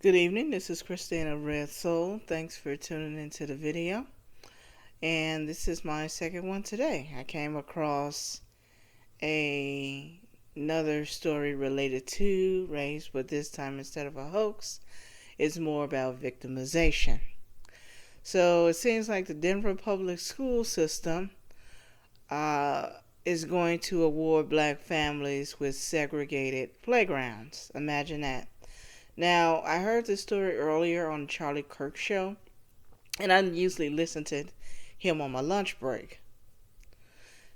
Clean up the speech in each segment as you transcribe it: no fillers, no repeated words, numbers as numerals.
Good evening, this is Christina Red Soul. Thanks for tuning into the video. And this is my second one today. I came across another story related to race, but this time instead of a hoax, it's more about victimization. So it seems like the Denver public school system uh, is going to award black families with segregated playgrounds. Imagine that. Now, I heard this story earlier on the Charlie Kirk show, and I usually listen to him on my lunch break.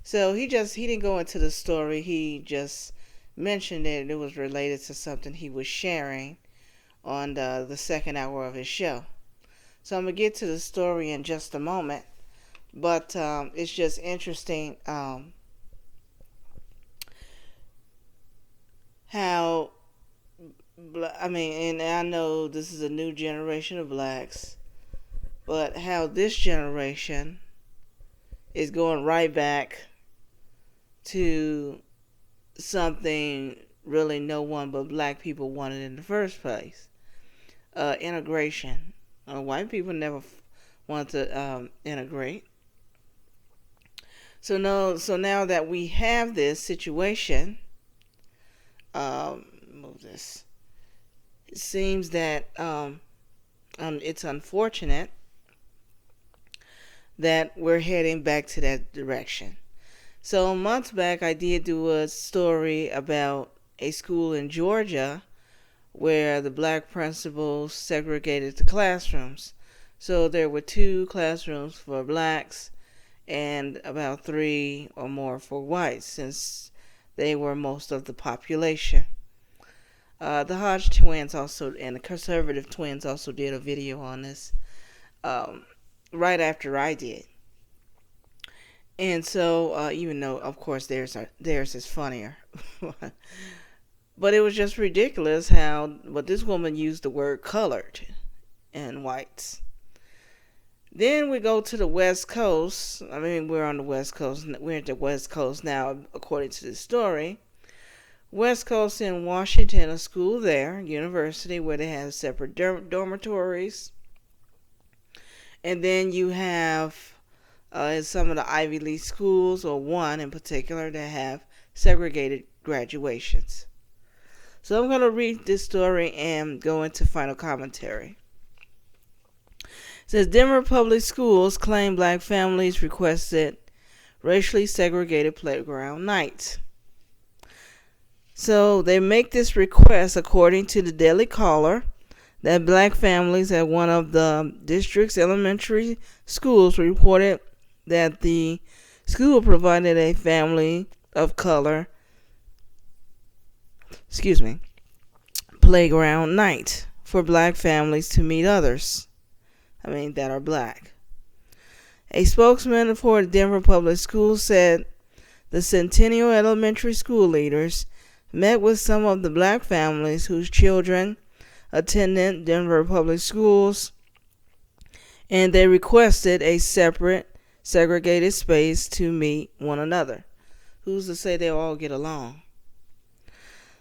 So he didn't go into the story. He just mentioned it. It was related to something he was sharing on the second hour of his show. So I'm gonna get to the story in just a moment. But it's just interesting how and I know this is a new generation of blacks, but how this generation is going right back to something really no one but black people wanted in the first place. Integration. White people never wanted to integrate. So now that we have this situation, move this. It seems that it's unfortunate that we're heading back to that direction. So months back, I did do a story about a school in Georgia where the black principals segregated the classrooms. So there were two classrooms for blacks and about three or more for whites, since they were most of the population. The Hodge twins also and the conservative twins also did a video on this right after I did. And so, even though, of course, theirs is funnier. But it was just ridiculous but this woman used the word colored and whites. Then we go to the West Coast. We're on the West Coast. We're at the West Coast now, according to the story. West Coast in Washington, a school there, university, where they have separate dormitories. And then you have some of the Ivy League schools, or one in particular, that have segregated graduations. So I'm going to read this story and go into final commentary. It says Denver Public Schools claim black families requested racially segregated playground nights. So they make this request according to the Daily Caller that black families at one of the district's elementary schools reported that the school provided a family of color playground night for black families to meet others that are black. A spokesman for Denver Public Schools said the Centennial Elementary School leaders met with some of the black families whose children attended Denver Public Schools, and they requested a separate, segregated space to meet one another. Who's to say they'll all get along?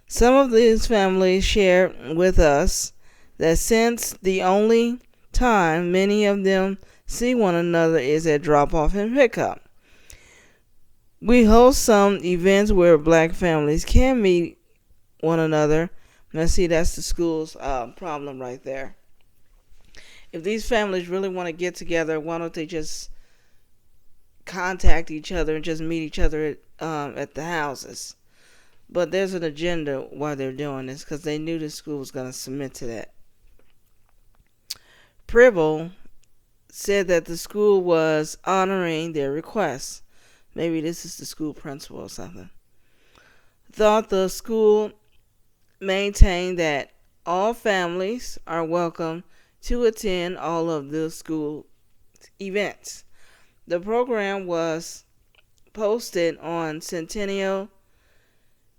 Some of these families shared with us that since the only time many of them see one another is at drop-off and pickup, we host some events where black families can meet one another. Now, see, that's the school's problem right there. If these families really want to get together, why don't they just contact each other and just meet each other at the houses? But there's an agenda why they're doing this, because they knew the school was going to submit to that. Pribble said that the school was honoring their request. Maybe this is the school principal or something. Thought the school maintained that all families are welcome to attend all of the school events. The program was posted on Centennial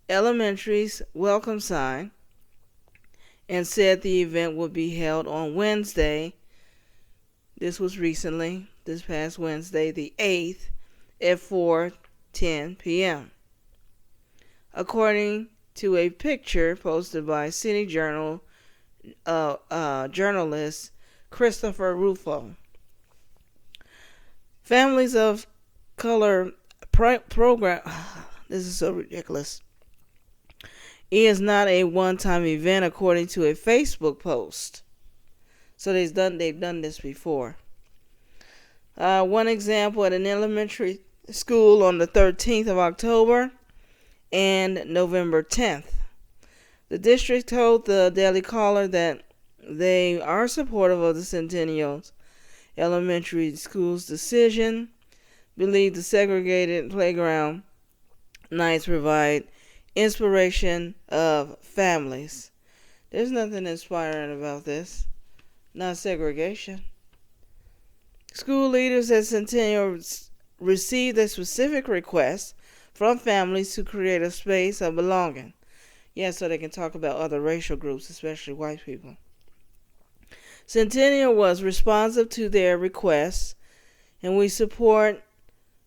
Elementary's welcome sign and said the event would be held on Wednesday. This was recently, this past Wednesday, the 8th, at 4:10 p.m. According to a picture posted by City Journal journalist Christopher Rufo. Families of color program. This is so ridiculous. It is not a one-time event, according to a Facebook post. So they've done this before. One example at an elementary school on the 13th of October and November 10th. The district told the Daily Caller that they are supportive of the Centennial Elementary School's decision, believe the segregated playground nights provide inspiration of families. There's nothing inspiring about this, not segregation. School leaders at Centennial received a specific request from families to create a space of belonging. Yeah, so they can talk about other racial groups, especially white people. Centennial was responsive to their requests, and we support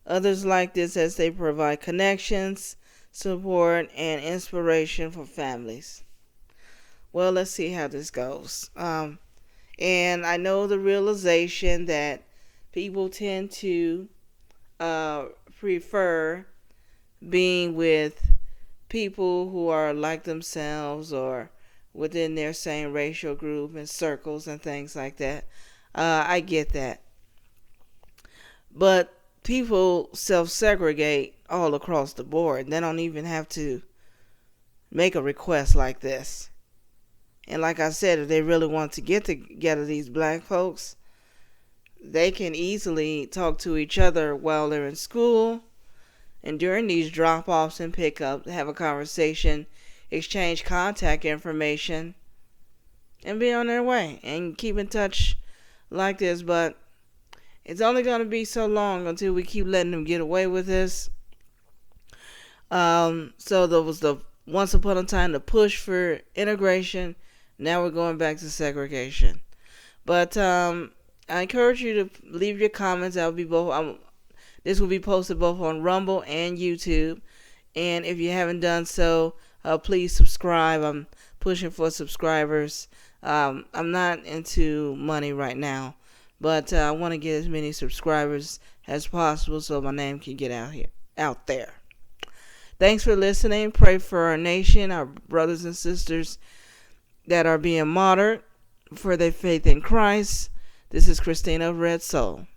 others like this as they provide connections, support, and inspiration for families. Well, let's see how this goes. And I know the realization that people tend to prefer being with people who are like themselves or within their same racial group and circles and things like that. I get that. But people self-segregate all across the board. They don't even have to make a request like this. And like I said, if they really want to get together, these black folks, they can easily talk to each other while they're in school and during these drop-offs and pickups, have a conversation, exchange contact information, and be on their way and keep in touch like this. But it's only going to be so long until we keep letting them get away with this. So there was the once upon a time the push for integration. Now we're going back to segregation. But I encourage you to leave your comments. That will be both. This will be posted both on Rumble and YouTube. And if you haven't done so, please subscribe. I'm pushing for subscribers. I'm not into money right now, but I want to get as many subscribers as possible so my name can get out there. Thanks for listening. Pray for our nation, our brothers and sisters that are being martyred for their faith in Christ. This is Christina of Red Soul.